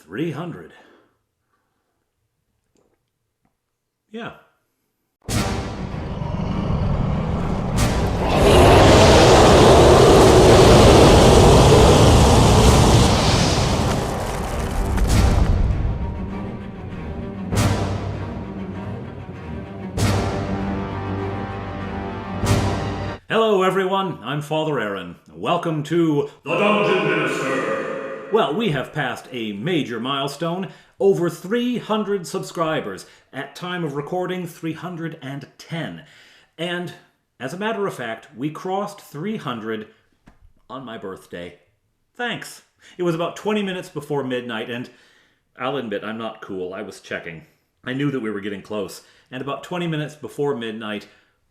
300. Yeah. Hello everyone, I'm Father Aaron. Welcome to The Dungeon Minister! Well, we have passed a major milestone, over 300 subscribers. At time of recording, 310. And, as a matter of fact, we crossed 300 on my birthday. Thanks. It was about 20 minutes before midnight, and I'll admit, I'm not cool. I was checking. I knew that we were getting close. And about 20 minutes before midnight,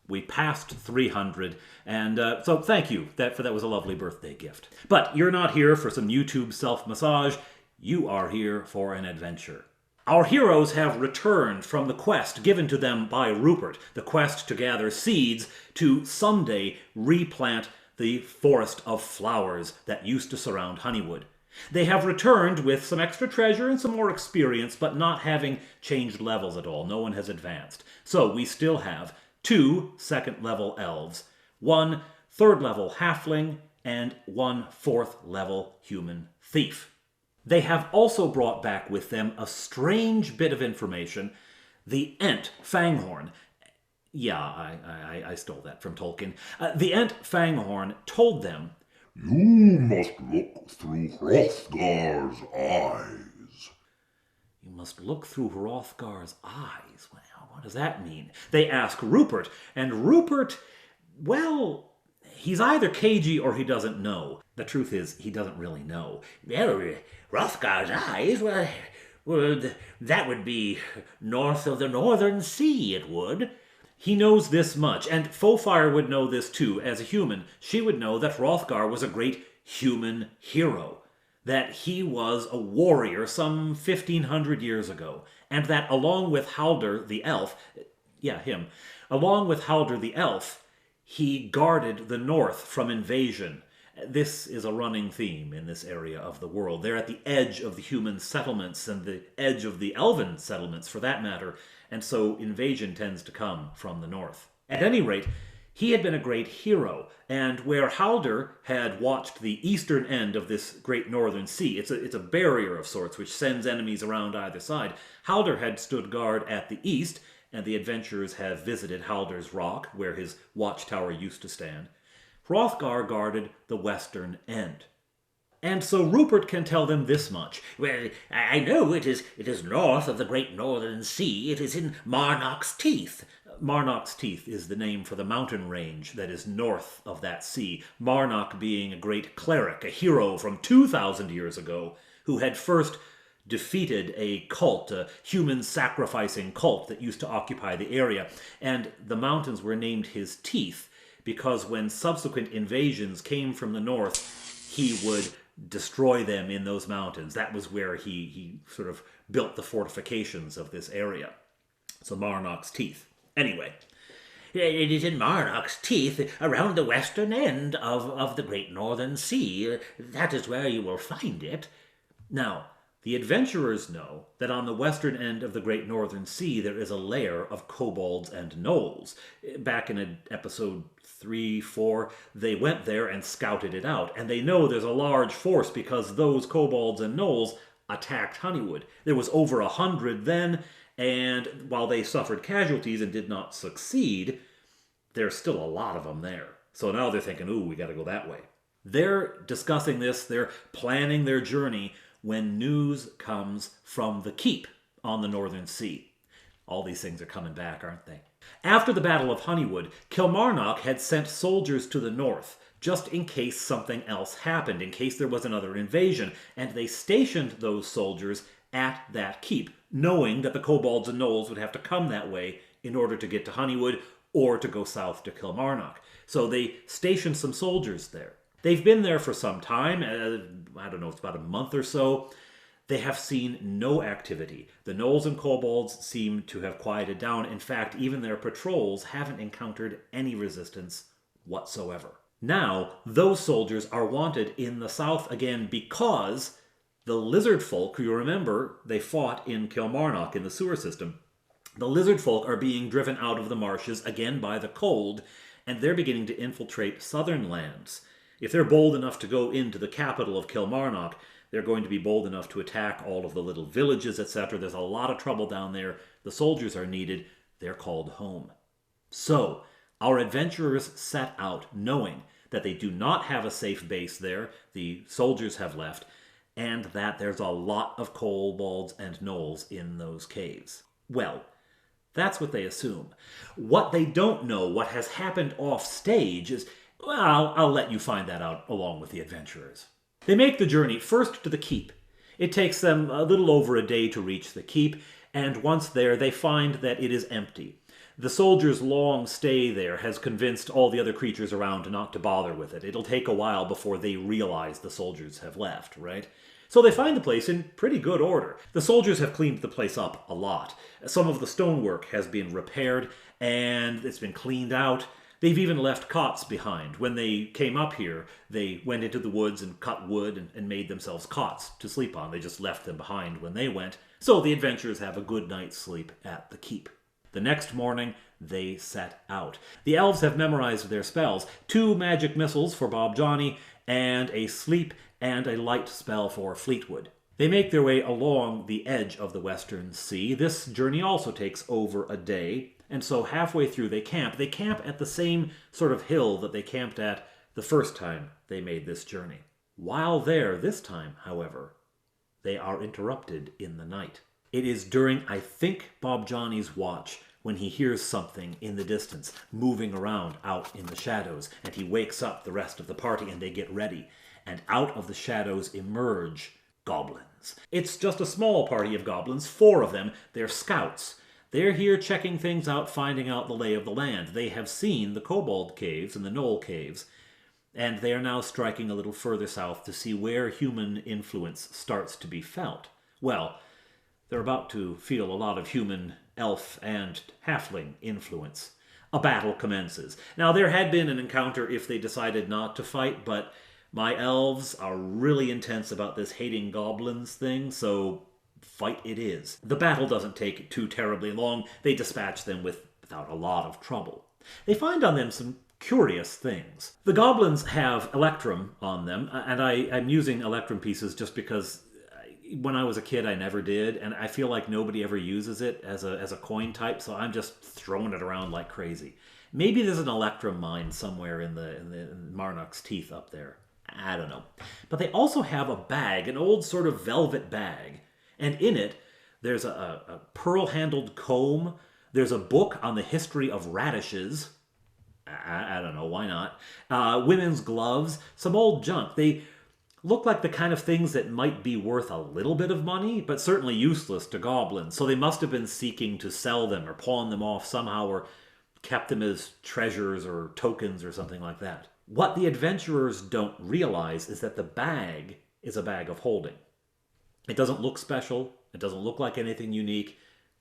we passed 300, and so thank you. That was a lovely birthday gift. But you're not here for some YouTube self-massage. You are here for an adventure. Our heroes have returned from the quest given to them by Rupert, the quest to gather seeds to someday replant the forest of flowers that used to surround Honeywood. They have returned with some extra treasure and some more experience, but not having changed levels at all. No one has advanced. So we still have 2 second-level elves, 1 third-level halfling, and 1 fourth-level human thief. They have also brought back with them a strange bit of information. The Ent Fanghorn. Yeah, I stole that from Tolkien. The Ent Fanghorn told them, "You must look through Hrothgar's eyes." You must look through Hrothgar's eyes. Well, what does that mean? They ask Rupert, and Rupert, well, he's either cagey or he doesn't know. The truth is, he doesn't really know. Well, Hrothgar's eyes, well, that would be north of the Northern Sea, it would. He knows this much, and Fofire would know this too. As a human, she would know that Hrothgar was a great human hero, that he was a warrior some 1,500 years ago, and that along with Haldir the elf, along with Haldir the elf, he guarded the north from invasion. This is a running theme in this area of the world. They're at the edge of the human settlements and the edge of the elven settlements, for that matter, and so invasion tends to come from the north. At any rate, he had been a great hero, and where Haldir had watched the eastern end of this great northern sea, it's a barrier of sorts which sends enemies around either side. Haldir had stood guard at the east, and the adventurers have visited Haldir's Rock, where his watchtower used to stand. Hrothgar guarded the western end. And so Rupert can tell them this much. Well, I know it is north of the great Northern Sea. It is in Marnock's Teeth. Marnock's Teeth is the name for the mountain range that is north of that sea. Marnock being a great cleric, a hero from 2,000 years ago, who had first defeated a cult, a human sacrificing cult that used to occupy the area. And the mountains were named his Teeth because when subsequent invasions came from the north, he would destroy them in those mountains. That was where he sort of built the fortifications of this area. So Marnock's Teeth. Anyway, it is in Marnock's Teeth, around the western end of the great Northern Sea. That is where you will find it. Now, the adventurers know that on the western end of the great Northern Sea there is a lair of Kobolds and Gnolls. Back in episode 3, 4, they went there and scouted it out, and they know there's a large force because those Kobolds and Gnolls attacked Honeywood. There was over 100 then, and while they suffered casualties and did not succeed, there's still a lot of them there. So now they're thinking, ooh, we gotta go that way. They're discussing this, they're planning their journey when news comes from the keep on the Northern Sea. All these things are coming back, aren't they? After the Battle of Honeywood, Kilmarnock had sent soldiers to the north, just in case something else happened, in case there was another invasion, and they stationed those soldiers at that keep, knowing that the Kobolds and Gnolls would have to come that way in order to get to Honeywood or to go south to Kilmarnock. So they stationed some soldiers there. They've been there for some time, I don't know, it's about a month or so. They have seen no activity. The Gnolls and Kobolds seem to have quieted down. In fact, even their patrols haven't encountered any resistance whatsoever. Now, those soldiers are wanted in the south again because The lizard folk, you remember, they fought in Kilmarnock in the sewer system. The lizard folk are being driven out of the marshes again by the cold, and they're beginning to infiltrate southern lands. If they're bold enough to go into the capital of Kilmarnock, they're going to be bold enough to attack all of the little villages, etc. There's a lot of trouble down there. The soldiers are needed. They're called home. So, our adventurers set out knowing that they do not have a safe base there, the soldiers have left, and that there's a lot of kobolds and gnolls in those caves. Well, that's what they assume. What they don't know, what has happened off stage, is, well, I'll let you find that out along with the adventurers. They make the journey first to the keep. It takes them a little over a day to reach the keep, and once there, they find that it is empty. The soldiers' long stay there has convinced all the other creatures around not to bother with it. It'll take a while before they realize the soldiers have left, right? So they find the place in pretty good order. The soldiers have cleaned the place up a lot. Some of the stonework has been repaired, and it's been cleaned out. They've even left cots behind. When they came up here, they went into the woods and cut wood and made themselves cots to sleep on. They just left them behind when they went. So the adventurers have a good night's sleep at the keep. The next morning, they set out. The elves have memorized their spells. 2 magic missiles for Bob Johnny, and a sleep and a light spell for Fleetwood. They make their way along the edge of the Western Sea. This journey also takes over a day, and so halfway through they camp. They camp at the same sort of hill that they camped at the first time they made this journey. While there this time, however, they are interrupted in the night. It is during, I think, Bob Johnny's watch when he hears something in the distance moving around out in the shadows, and he wakes up the rest of the party and they get ready. And out of the shadows emerge goblins. It's just a small party of goblins, 4 of them. They're scouts. They're here checking things out, finding out the lay of the land. They have seen the Kobold caves and the Gnoll caves, and they are now striking a little further south to see where human influence starts to be felt. Well, they're about to feel a lot of human, elf, and halfling influence. A battle commences. Now, there had been an encounter if they decided not to fight, but my elves are really intense about this hating goblins thing, so fight it is. The battle doesn't take too terribly long. They dispatch them without a lot of trouble. They find on them some curious things. The goblins have electrum on them, and I'm using electrum pieces just because when I was a kid I never did, and I feel like nobody ever uses it as a coin type, so I'm just throwing it around like crazy. Maybe there's an electrum mine somewhere in Marnock's teeth up there. I don't know. But they also have a bag, an old sort of velvet bag, and in it there's a pearl-handled comb. There's a book on the history of radishes. I don't know, why not? Women's gloves, some old junk. They look like the kind of things that might be worth a little bit of money, but certainly useless to goblins. So they must have been seeking to sell them or pawn them off somehow, or kept them as treasures or tokens or something like that. What the adventurers don't realize is that the bag is a bag of holding. It doesn't look special, it doesn't look like anything unique,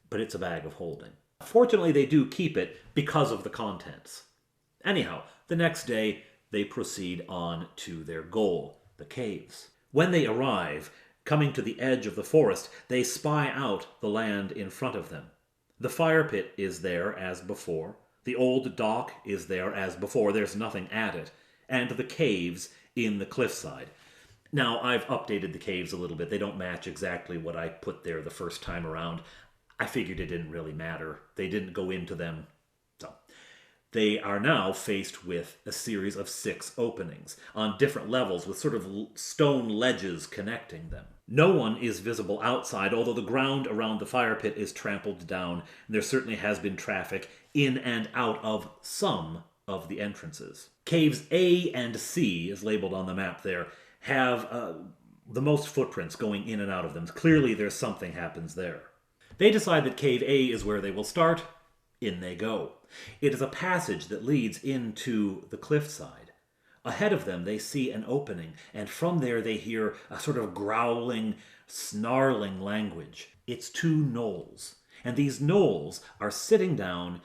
but it's a bag of holding. Fortunately, they do keep it because of the contents. Anyhow, the next day, they proceed on to their goal, the caves. When they arrive, coming to the edge of the forest, they spy out the land in front of them. The fire pit is there as before. The old dock is there as before. There's nothing at it. And the caves in the cliffside. Now, I've updated the caves a little bit. They don't match exactly what I put there the first time around. I figured it didn't really matter. They didn't go into them. So, they are now faced with a series of 6 openings on different levels with sort of stone ledges connecting them. No one is visible outside, although the ground around the fire pit is trampled down, and there certainly has been traffic in and out of some of the entrances. Caves A and C, is labeled on the map there, have the most footprints going in and out of them. Clearly there's something happens there. They decide that Cave A is where they will start. In they go. It is a passage that leads into the cliffside. Ahead of them they see an opening, and from there they hear a sort of growling, snarling language. It's 2 gnolls, and these gnolls are sitting down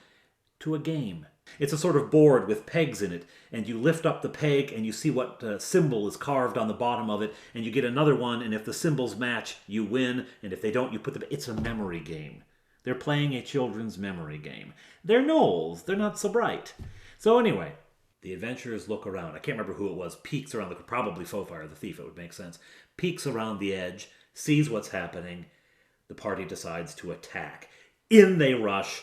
to a game. It's a sort of board with pegs in it, and you lift up the peg and you see what symbol is carved on the bottom of it, and you get another one, and if the symbols match, you win, and if they don't, you put them... It's a memory game. They're playing a children's memory game. They're gnolls. They're not so bright. So anyway, the adventurers look around. I can't remember who it was. Peeks around probably Fofire the thief, it would make sense. Peeks around the edge, sees what's happening. The party decides to attack. In they rush.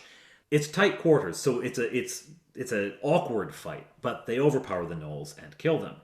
It's tight quarters, so it's an awkward fight, but they overpower the gnolls and kill them.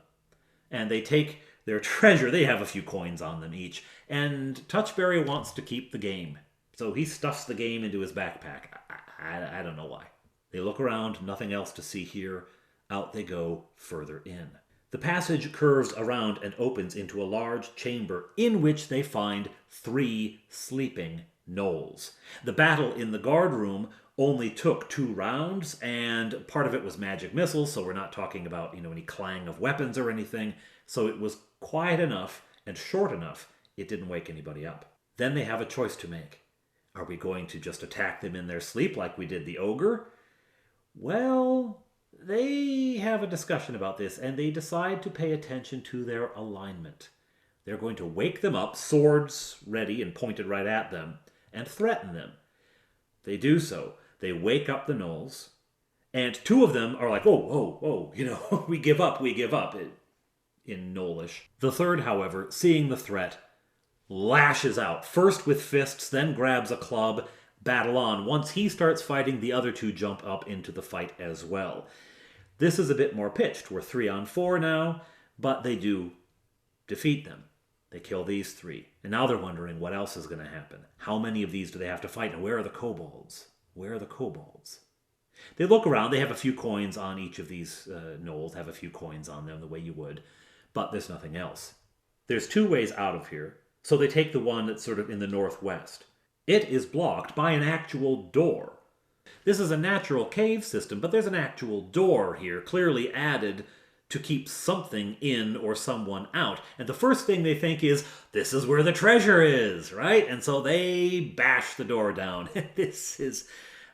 And they take their treasure. They have a few coins on them each. And Touchberry wants to keep the game. So he stuffs the game into his backpack. I don't know why. They look around, nothing else to see here. Out they go further in. The passage curves around and opens into a large chamber in which they find 3 sleeping gnolls. The battle in the guard room only took 2 rounds, and part of it was magic missiles, so we're not talking about, any clang of weapons or anything. So it was quiet enough and short enough, it didn't wake anybody up. Then they have a choice to make. Are we going to just attack them in their sleep like we did the ogre? Well, they have a discussion about this, and they decide to pay attention to their alignment. They're going to wake them up, swords ready and pointed right at them, and threaten them. They do so. They wake up the gnolls, and 2 of them are like, whoa, we give up, in gnollish. The third, however, seeing the threat, lashes out, first with fists, then grabs a club, battle on. Once he starts fighting, the other 2 jump up into the fight as well. This is a bit more pitched. We're 3 on 4 now, but they do defeat them. They kill these 3. And now they're wondering what else is going to happen. How many of these do they have to fight? And where are the kobolds? Where are the kobolds? They look around. They have a few coins on each of these gnolls, have a few coins on them the way you would. But there's nothing else. There's 2 ways out of here. So they take the one that's sort of in the northwest. It is blocked by an actual door. This is a natural cave system, but there's an actual door here, clearly added to keep something in or someone out. And the first thing they think is, this is where the treasure is, right? And so they bash the door down. This is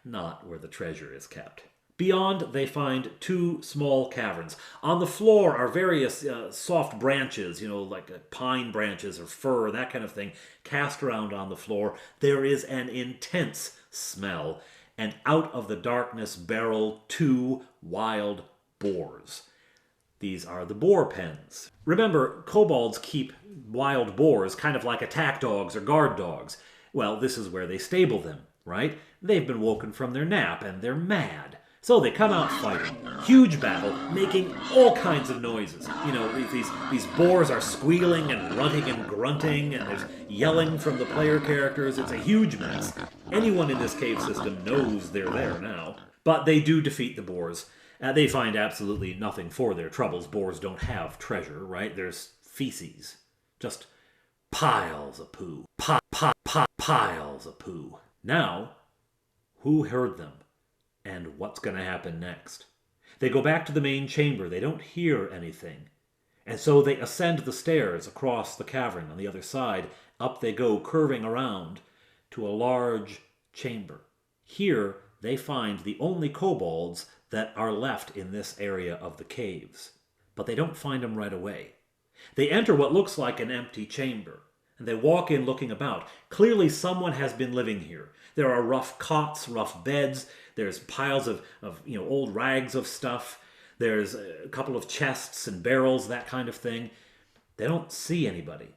not where the treasure is kept. Beyond, they find 2 small caverns. On the floor are various soft branches, like pine branches or fir, that kind of thing, cast around on the floor. There is an intense smell, and out of the darkness barrel 2 wild boars. These are the boar pens. Remember, kobolds keep wild boars kind of like attack dogs or guard dogs. Well, this is where they stable them, right? They've been woken from their nap and they're mad. So they come out fighting. Huge battle, making all kinds of noises. These boars are squealing and running and grunting, and there's yelling from the player characters. It's a huge mess. Anyone in this cave system knows they're there now. But they do defeat the boars. They find absolutely nothing for their troubles. Boars don't have treasure, right? There's feces. Just piles of poo. Piles of poo. Now, who heard them? And what's going to happen next? They go back to the main chamber. They don't hear anything. And so they ascend the stairs across the cavern on the other side. Up they go, curving around to a large chamber. Here they find the only kobolds that are left in this area of the caves. But they don't find them right away. They enter what looks like an empty chamber. And they walk in looking about. Clearly someone has been living here. There are rough cots, rough beds. There's piles of old rags of stuff. There's a couple of chests and barrels, that kind of thing. They don't see anybody.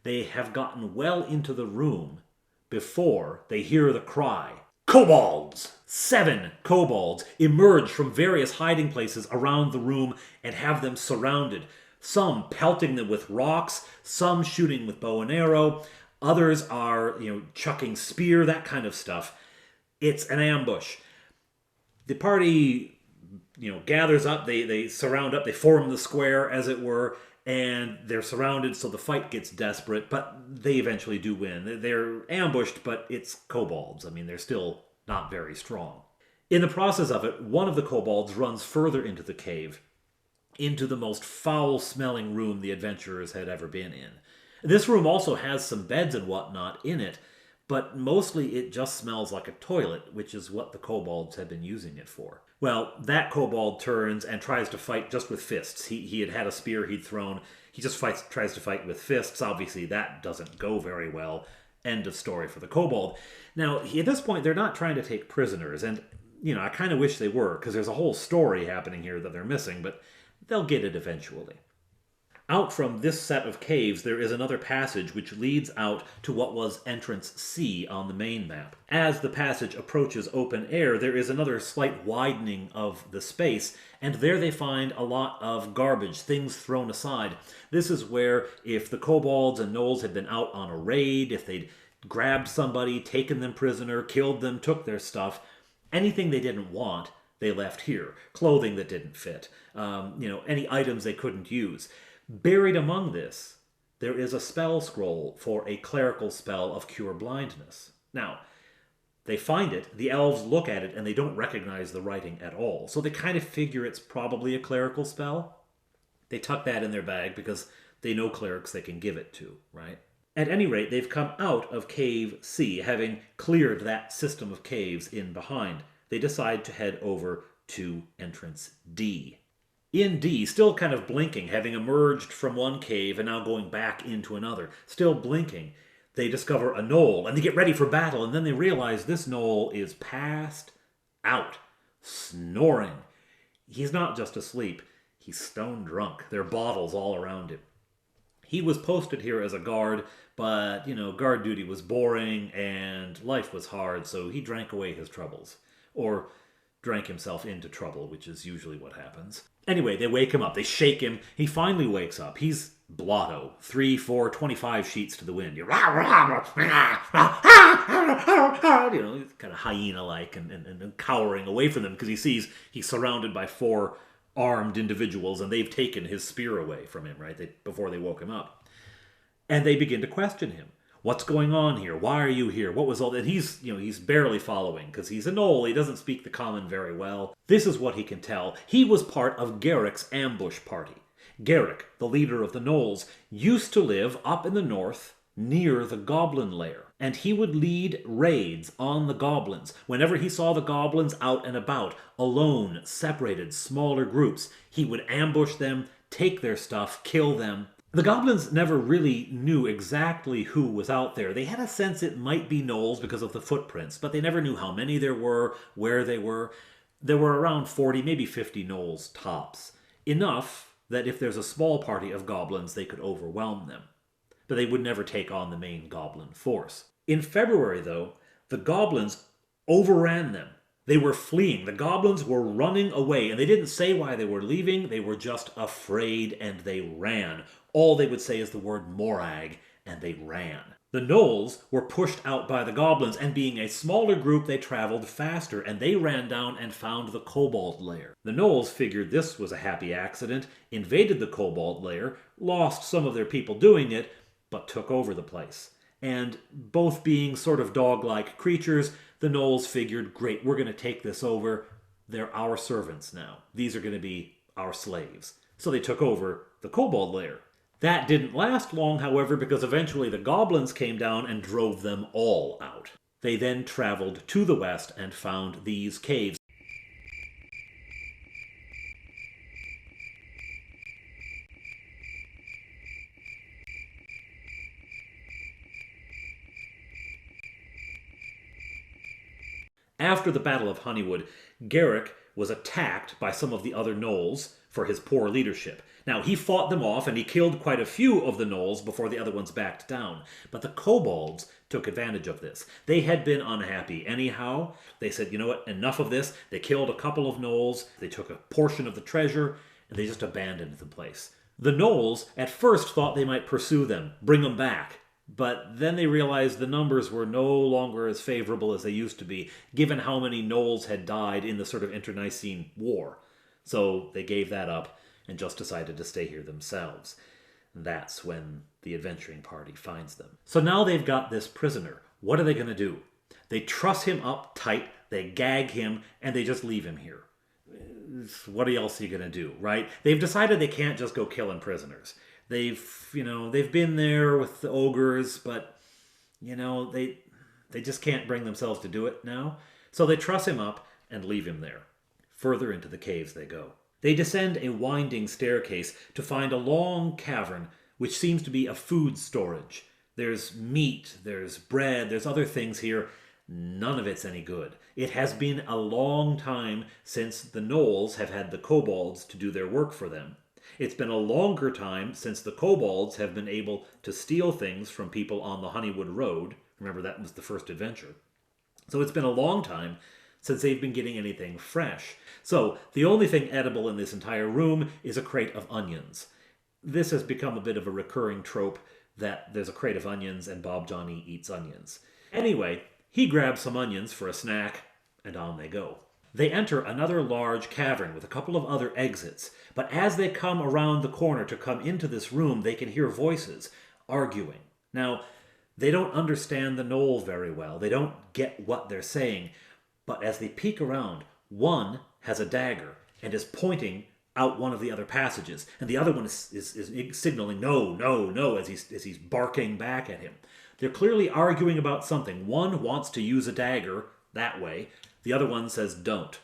They have gotten well into the room before they hear the cry. Kobolds! 7 kobolds emerge from various hiding places around the room and have them surrounded. Some pelting them with rocks, some shooting with bow and arrow, others are, chucking spear, that kind of stuff. It's an ambush. The party, gathers up, they surround up, they form the square, as it were, and they're surrounded, so the fight gets desperate, but they eventually do win. They're ambushed, but it's kobolds. They're still not very strong. In the process of it, one of the kobolds runs further into the cave, into the most foul-smelling room the adventurers had ever been in. This room also has some beds and whatnot in it, but mostly it just smells like a toilet, which is what the kobolds had been using it for. Well, that kobold turns and tries to fight just with fists. He had a spear he'd thrown. He just tries to fight with fists. Obviously, that doesn't go very well. End of story for the kobold. Now, at this point, they're not trying to take prisoners, and, I kind of wish they were, because there's a whole story happening here that they're missing, but they'll get it eventually. Out from this set of caves, there is another passage which leads out to what was entrance C on the main map. As the passage approaches open air, there is another slight widening of the space, and there they find a lot of garbage, things thrown aside. This is where, if the kobolds and gnolls had been out on a raid, if they'd grabbed somebody, taken them prisoner, killed them, took their stuff, anything they didn't want, they left here. Clothing that didn't fit, any items they couldn't use. Buried among this, there is a spell scroll for a clerical spell of cure blindness. Now, they find it, the elves look at it, and they don't recognize the writing at all. So they kind of figure it's probably a clerical spell. They tuck that in their bag because they know clerics they can give it to, right? At any rate, they've come out of Cave C, having cleared that system of caves in behind. They decide to head over to entrance D. In D, still kind of blinking, having emerged from one cave and now going back into another, still blinking, they discover a gnoll, and they get ready for battle, and then they realize this gnoll is passed out, snoring. He's not just asleep, he's stone drunk. There are bottles all around him. He was posted here as a guard, but, guard duty was boring, and life was hard, so he drank away his troubles. Or drank himself into trouble, which is usually what happens. Anyway, they wake him up. They shake him. He finally wakes up. He's blotto. 3, 4, 25 sheets to the wind. He's kind of hyena-like and cowering away from them because he sees he's surrounded by 4 armed individuals and they've taken his spear away from him, right, before they woke him up. And they begin to question him. What's going on here? Why are you here? What was all that? He's barely following because he's a gnoll. He doesn't speak the common very well. This is what he can tell. He was part of Garrick's ambush party. Garrick, the leader of the gnolls, used to live up in the north near the goblin lair. And he would lead raids on the goblins. Whenever he saw the goblins out and about, alone, separated, smaller groups, he would ambush them, take their stuff, kill them. The goblins never really knew exactly who was out there. They had a sense it might be gnolls because of the footprints, but they never knew how many there were, where they were. There were around 40, maybe 50 gnolls tops. Enough that if there's a small party of goblins, they could overwhelm them. But they would never take on the main goblin force. In February, though, the goblins overran them. They were fleeing. The goblins were running away, and they didn't say why they were leaving. They were just afraid, and they ran. All they would say is the word morag, and they ran. The gnolls were pushed out by the goblins, and being a smaller group, they traveled faster, and they ran down and found the kobold lair. The gnolls figured this was a happy accident, invaded the kobold lair, lost some of their people doing it, but took over the place. And both being sort of dog-like creatures, the gnolls figured, great, we're going to take this over. They're our servants now. These are going to be our slaves. So they took over the kobold lair. That didn't last long, however, because eventually the goblins came down and drove them all out. They then traveled to the west and found these caves. After the Battle of Honeywood, Garrick was attacked by some of the other gnolls for his poor leadership. Now, he fought them off, and he killed quite a few of the gnolls before the other ones backed down. But the kobolds took advantage of this. They had been unhappy anyhow. They said, you know what, enough of this. They killed a couple of gnolls, they took a portion of the treasure, and they just abandoned the place. The gnolls at first thought they might pursue them, bring them back. But then they realized the numbers were no longer as favorable as they used to be, given how many gnolls had died in the sort of internecine war. So they gave that up and just decided to stay here themselves. That's when the adventuring party finds them. So now they've got this prisoner. What are they going to do? They truss him up tight, they gag him, and they just leave him here. What else are you going to do, right? They've decided they can't just go killing prisoners. They've been there with the ogres, but, they They just can't bring themselves to do it now. So they truss him up and leave him there. Further into the caves they go. They descend a winding staircase to find a long cavern, which seems to be a food storage. There's meat, there's bread, there's other things here. None of it's any good. It has been a long time since the Gnolls have had the Kobolds to do their work for them. It's been a longer time since the Kobolds have been able to steal things from people on the Honeywood Road. Remember, that was the first adventure. So it's been a long time since they've been getting anything fresh. So the only thing edible in this entire room is a crate of onions. This has become a bit of a recurring trope that there's a crate of onions and Bob Johnny eats onions. Anyway, he grabs some onions for a snack, and on they go. They enter another large cavern with a couple of other exits, but as they come around the corner to come into this room, they can hear voices arguing. Now, they don't understand the Gnoll very well. They don't get what they're saying, but as they peek around, one has a dagger and is pointing out one of the other passages, and the other one is signaling no, no, no as he's barking back at him. They're clearly arguing about something. One wants to use a dagger that way. The other one says don't.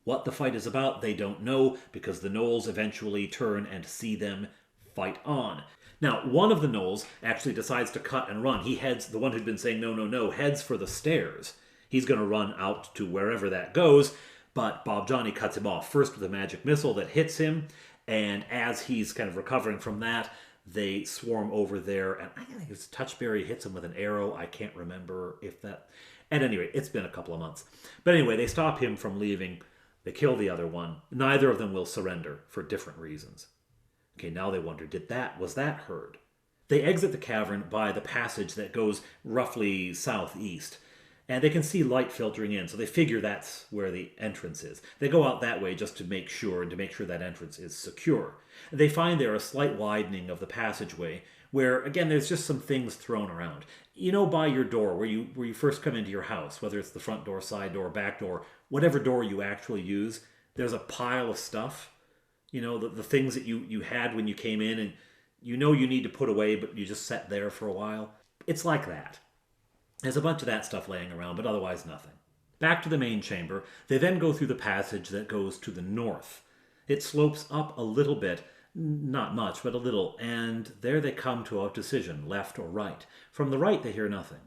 What the fight is about, they don't know, because the Gnolls eventually turn and see them fight on. Now, one of the Gnolls actually decides to cut and run. He heads, the one who'd been saying no, no, no, heads for the stairs. He's going to run out to wherever that goes, but Bob Johnny cuts him off, first with a magic missile that hits him, and as he's kind of recovering from that, they swarm over there, and I think it's Touchberry hits him with an arrow. I can't remember if that... At any rate, it's been a couple of months. But anyway, they stop him from leaving. They kill the other one. Neither of them will surrender for different reasons. Okay, now they wonder, was that heard? They exit the cavern by the passage that goes roughly southeast. And they can see light filtering in, so they figure that's where the entrance is. They go out that way just to make sure, and to make sure that entrance is secure. They find there a slight widening of the passageway, where, again, there's just some things thrown around. You know, by your door, where you first come into your house, whether it's the front door, side door, back door, whatever door you actually use, there's a pile of stuff. You know, the things that you had when you came in, and you know you need to put away, but you just sat there for a while. It's like that. There's a bunch of that stuff laying around, but otherwise nothing. Back to the main chamber, they then go through the passage that goes to the north. It slopes up a little bit, not much, but a little, and there they come to a decision, left or right. From the right, they hear nothing.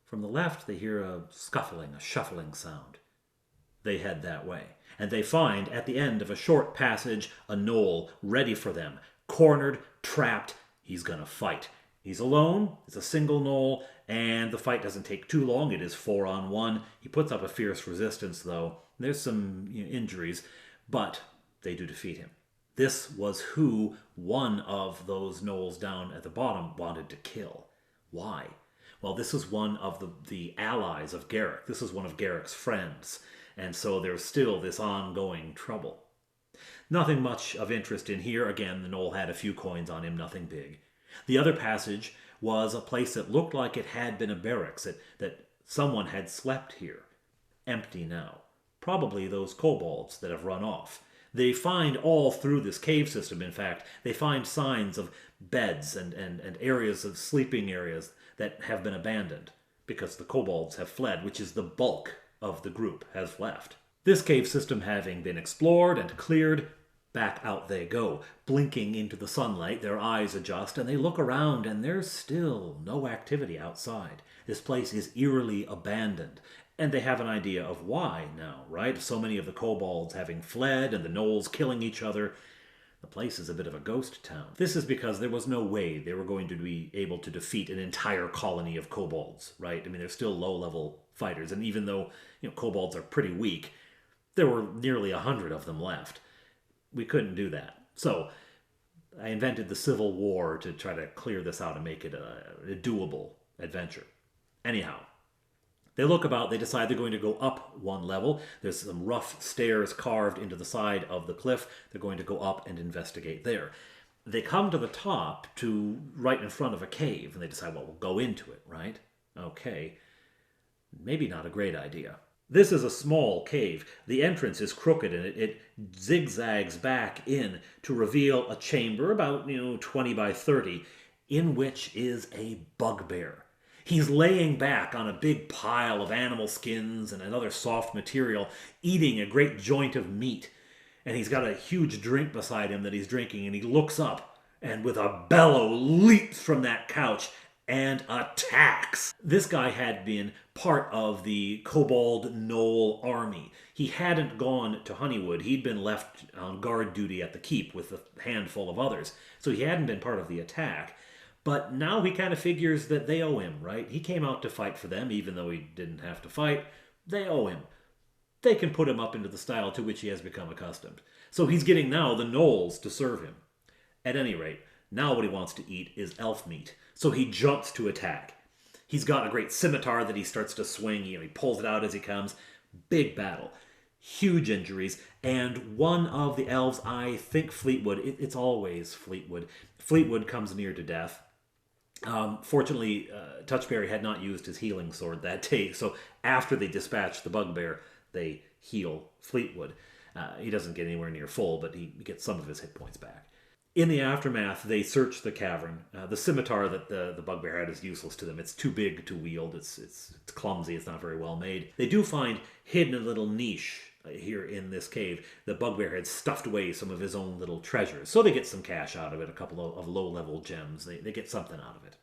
From the left, they hear a scuffling, a shuffling sound. They head that way, and they find, at the end of a short passage, a Gnoll ready for them. Cornered, trapped, he's gonna fight. He's alone, it's a single Gnoll, and the fight doesn't take too long. It is 4-on-1. He puts up a fierce resistance, though. There's some injuries, but they do defeat him. This was who one of those Gnolls down at the bottom wanted to kill. Why? Well, this is one of the allies of Garrick. This is one of Garrick's friends, and so there's still this ongoing trouble. Nothing much of interest in here. Again, the Gnoll had a few coins on him, nothing big. The other passage was a place that looked like it had been a barracks, that someone had slept here. Empty now. Probably those kobolds that have run off. They find all through this cave system, in fact, they find signs of beds and areas of sleeping areas that have been abandoned because the kobolds have fled, which is the bulk of the group has left. This cave system having been explored and cleared, back out they go, blinking into the sunlight. Their eyes adjust, and they look around, and there's still no activity outside. This place is eerily abandoned, and they have an idea of why now, right? So many of the kobolds having fled, and the Gnolls killing each other. The place is a bit of a ghost town. This is because there was no way they were going to be able to defeat an entire colony of kobolds, right? I mean, they're still low-level fighters, and even though, kobolds are pretty weak, there were nearly 100 of them left. We couldn't do that. So I invented the Civil War to try to clear this out and make it a doable adventure. Anyhow, they look about, they decide they're going to go up one level. There's some rough stairs carved into the side of the cliff. They're going to go up and investigate there. They come to the top, to right in front of a cave, and they decide, well, we'll go into it, right? Okay. Maybe not a great idea. This is a small cave. The entrance is crooked, and it zigzags back in to reveal a chamber about 20 by 30, in which is a bugbear. He's laying back on a big pile of animal skins and another soft material, eating a great joint of meat. And he's got a huge drink beside him that he's drinking, and he looks up and with a bellow leaps from that couch and attacks. This guy had been part of the Kobold Gnoll army. He hadn't gone to Honeywood. He'd been left on guard duty at the keep with a handful of others. So he hadn't been part of the attack. But now he kind of figures that they owe him, right? He came out to fight for them, even though he didn't have to fight. They owe him. They can put him up into the style to which he has become accustomed. So he's getting now the Gnolls to serve him. At any rate, now what he wants to eat is elf meat. So he jumps to attack. He's got a great scimitar that he starts to swing. He pulls it out as he comes. Big battle. Huge injuries. And one of the elves, I think Fleetwood, it's always Fleetwood. Fleetwood comes near to death. Fortunately, Touchberry had not used his healing sword that day. So after they dispatch the Bugbear, they heal Fleetwood. He doesn't get anywhere near full, but he gets some of his hit points back. In the aftermath, they search the cavern. The scimitar that the Bugbear had is useless to them. It's too big to wield. It's clumsy. It's not very well made. They do find hidden in a little niche here in this cave. The Bugbear had stuffed away some of his own little treasures. So they get some cash out of it, a couple of low-level gems. They get something out of it.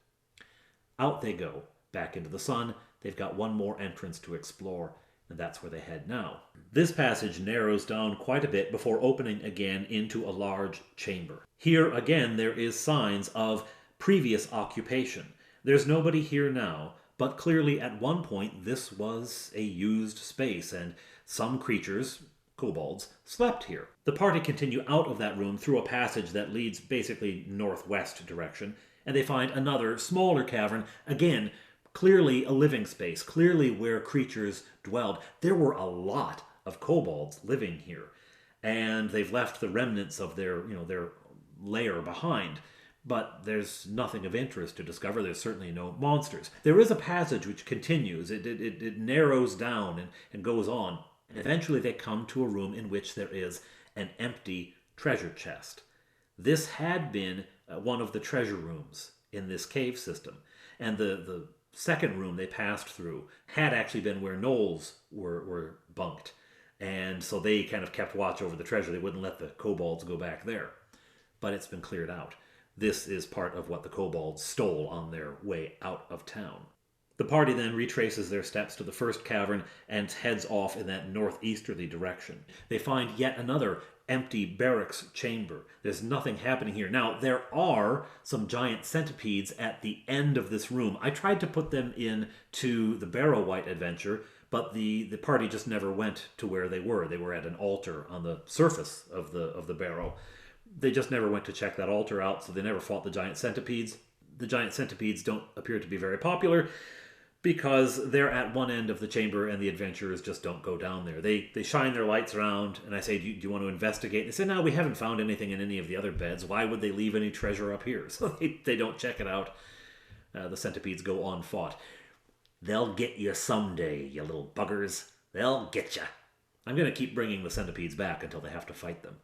Out they go, back into the sun. They've got one more entrance to explore, and that's where they head now. This passage narrows down quite a bit before opening again into a large chamber. Here again there is signs of previous occupation. There's nobody here now, but clearly at one point this was a used space, and some creatures, kobolds, slept here. The party continue out of that room through a passage that leads basically northwest direction, and they find another smaller cavern, again clearly a living space, clearly where creatures dwelled. There were a lot of kobolds living here, and they've left the remnants of their lair behind. But there's nothing of interest to discover. There's certainly no monsters. There is a passage which continues. It narrows down and goes on. And eventually they come to a room in which there is an empty treasure chest. This had been one of the treasure rooms in this cave system. And the second room they passed through had actually been where gnolls were bunked. And so they kind of kept watch over the treasure. They wouldn't let the kobolds go back there. But it's been cleared out. This is part of what the kobolds stole on their way out of town. The party then retraces their steps to the first cavern and heads off in that northeasterly direction. They find yet another empty barracks chamber. There's nothing happening here. Now, there are some giant centipedes at the end of this room. I tried to put them into the Barrow-White adventure, but the party just never went to where they were. They were at an altar on the surface of the barrow. They just never went to check that altar out, so they never fought the giant centipedes. The giant centipedes don't appear to be very popular because they're at one end of the chamber and the adventurers just don't go down there. They shine their lights around, and I say, do you want to investigate? They say, no, we haven't found anything in any of the other beds. Why would they leave any treasure up here? So they don't check it out. The centipedes go unfought. They'll get you someday, you little buggers. They'll get you. I'm going to keep bringing the centipedes back until they have to fight them.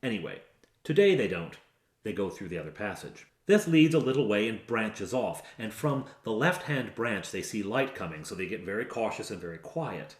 Anyway, today they don't. They go through the other passage. This leads a little way and branches off, and from the left-hand branch they see light coming, so they get very cautious and very quiet.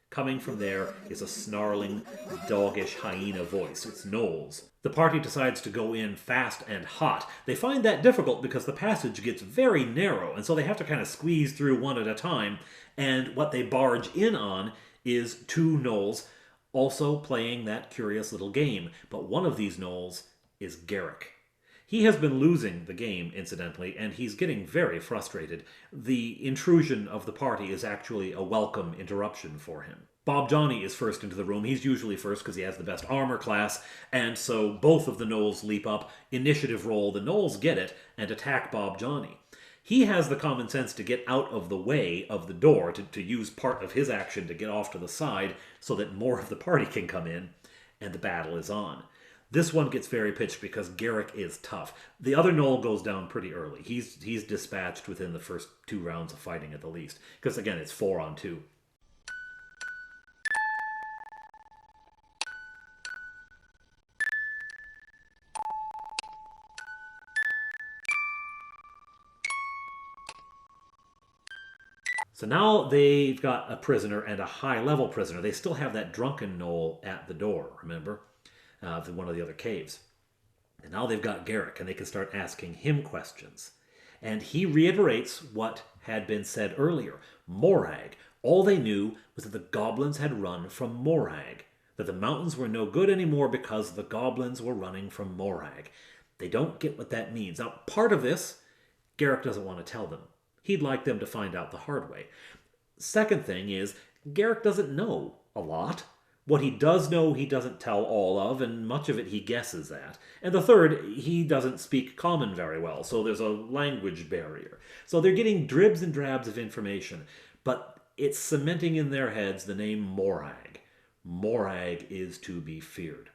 Coming from there is a snarling, doggish hyena voice. It's Gnolls. The party decides to go in fast and hot. They find that difficult because the passage gets very narrow, and so they have to kind of squeeze through one at a time, and what they barge in on is two Gnolls also playing that curious little game. But one of these Gnolls is Garrick. He has been losing the game, incidentally, and he's getting very frustrated. The intrusion of the party is actually a welcome interruption for him. Bob Johnny is first into the room. He's usually first because he has the best armor class, and so both of the Gnolls leap up, initiative roll. The Gnolls get it and attack Bob Johnny. He has the common sense to get out of the way of the door, to use part of his action to get off to the side so that more of the party can come in, and the battle is on. This one gets very pitched because Garrick is tough. The other Gnoll goes down pretty early. He's dispatched within the first 2 rounds of fighting at the least. Because again, it's 4-on-2. So now they've got a prisoner and a high-level prisoner. They still have that drunken Gnoll at the door, remember? One of the other caves. And now they've got Garrick, and they can start asking him questions. And he reiterates what had been said earlier. Morag. All they knew was that the goblins had run from Morag. That the mountains were no good anymore because the goblins were running from Morag. They don't get what that means. Now, part of this, Garrick doesn't want to tell them. He'd like them to find out the hard way. Second thing is, Garrick doesn't know a lot. What he does know, he doesn't tell all of, and much of it he guesses at. And the third, he doesn't speak common very well, so there's a language barrier. So they're getting dribs and drabs of information, but it's cementing in their heads the name Morag. Morag is to be feared.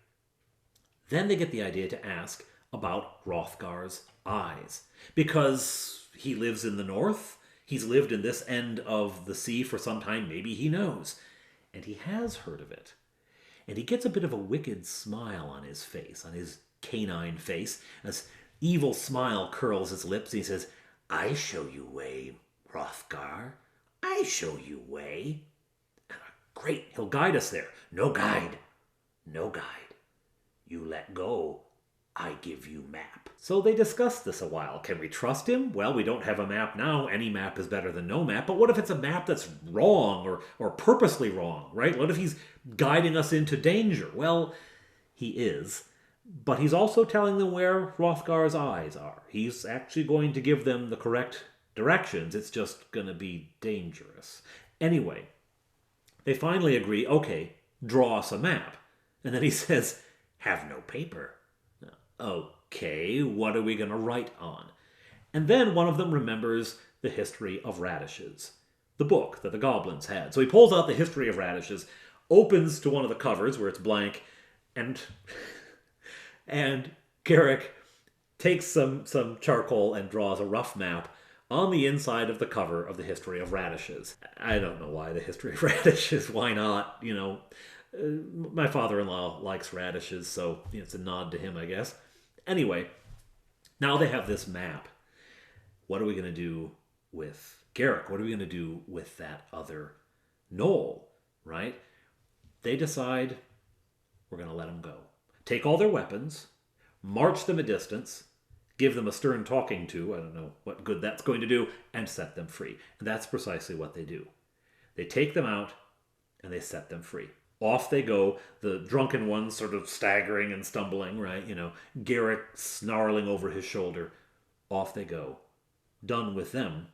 Then they get the idea to ask about Hrothgar's eyes, because he lives in the north, he's lived in this end of the sea for some time, maybe he knows, and he has heard of it. And he gets a bit of a wicked smile on his face, on his canine face. This evil smile curls his lips. And he says, "I show you way, Hrothgar. I show you way." Great, he'll guide us there. No guide. No guide. You let go. I give you map. So they discussed this a while. Can we trust him? Well, we don't have a map now. Any map is better than no map. But what if it's a map that's wrong or purposely wrong, right? What if he's guiding us into danger? Well, he is. But he's also telling them where Hrothgar's eyes are. He's actually going to give them the correct directions. It's just going to be dangerous. Anyway, they finally agree, okay, draw us a map. And then he says, have no paper. Okay, what are we going to write on? And then one of them remembers the history of radishes, the book that the goblins had. So he pulls out the history of radishes, opens to one of the covers where it's blank, and Garrick takes some charcoal and draws a rough map on the inside of the cover of the history of radishes. I don't know why the history of radishes. Why not? You know, my father-in-law likes radishes, so it's a nod to him, I guess. Anyway, now they have this map. What are we going to do with Garrick? What are we going to do with that other Gnoll, right? They decide we're going to let them go. Take all their weapons, march them a distance, give them a stern talking to, I don't know what good that's going to do, and set them free. And that's precisely what they do. They take them out, and they set them free. Off they go, the drunken ones sort of staggering and stumbling, right? Garrick snarling over his shoulder. Off they go. Done with them,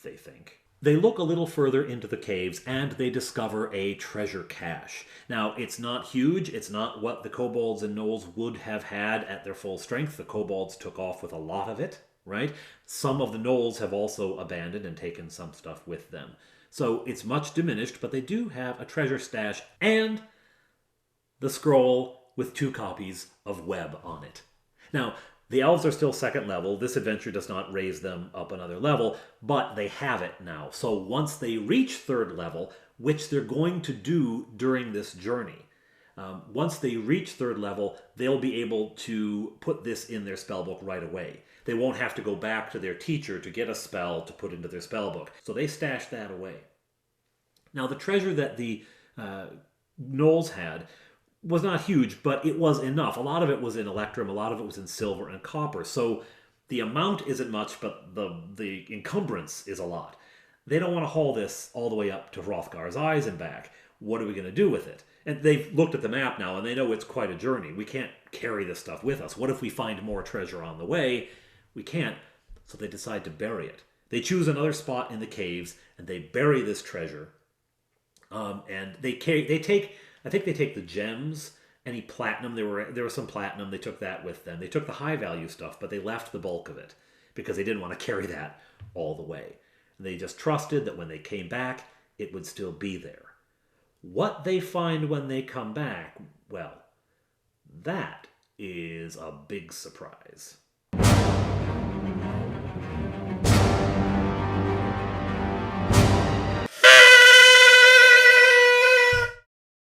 they think. They look a little further into the caves, and they discover a treasure cache. Now, it's not huge. It's not what the Kobolds and Gnolls would have had at their full strength. The Kobolds took off with a lot of it, right? Some of the Gnolls have also abandoned and taken some stuff with them. So it's much diminished, but they do have a treasure stash and the scroll with 2 copies of Web on it. Now, the elves are still second level. This adventure does not raise them up another level, but they have it now. So once they reach 3rd level, which they're going to do during this journey, once they reach 3rd level, they'll be able to put this in their spellbook right away. They won't have to go back to their teacher to get a spell to put into their spellbook. So they stash that away. Now, the treasure that the Gnolls had was not huge, but it was enough. A lot of it was in electrum, a lot of it was in silver and copper. So the amount isn't much, but the encumbrance is a lot. They don't want to haul this all the way up to Hrothgar's eyes and back. What are we going to do with it? And they've looked at the map now, and they know it's quite a journey. We can't carry this stuff with us. What if we find more treasure on the way? We can't, so they decide to bury it. They choose another spot in the caves, and they bury this treasure. And they take, I think they take the gems, any platinum. There was some platinum. They took that with them. They took the high value stuff, but they left the bulk of it because they didn't want to carry that all the way. And they just trusted that when they came back, it would still be there. What they find when they come back, well, that is a big surprise.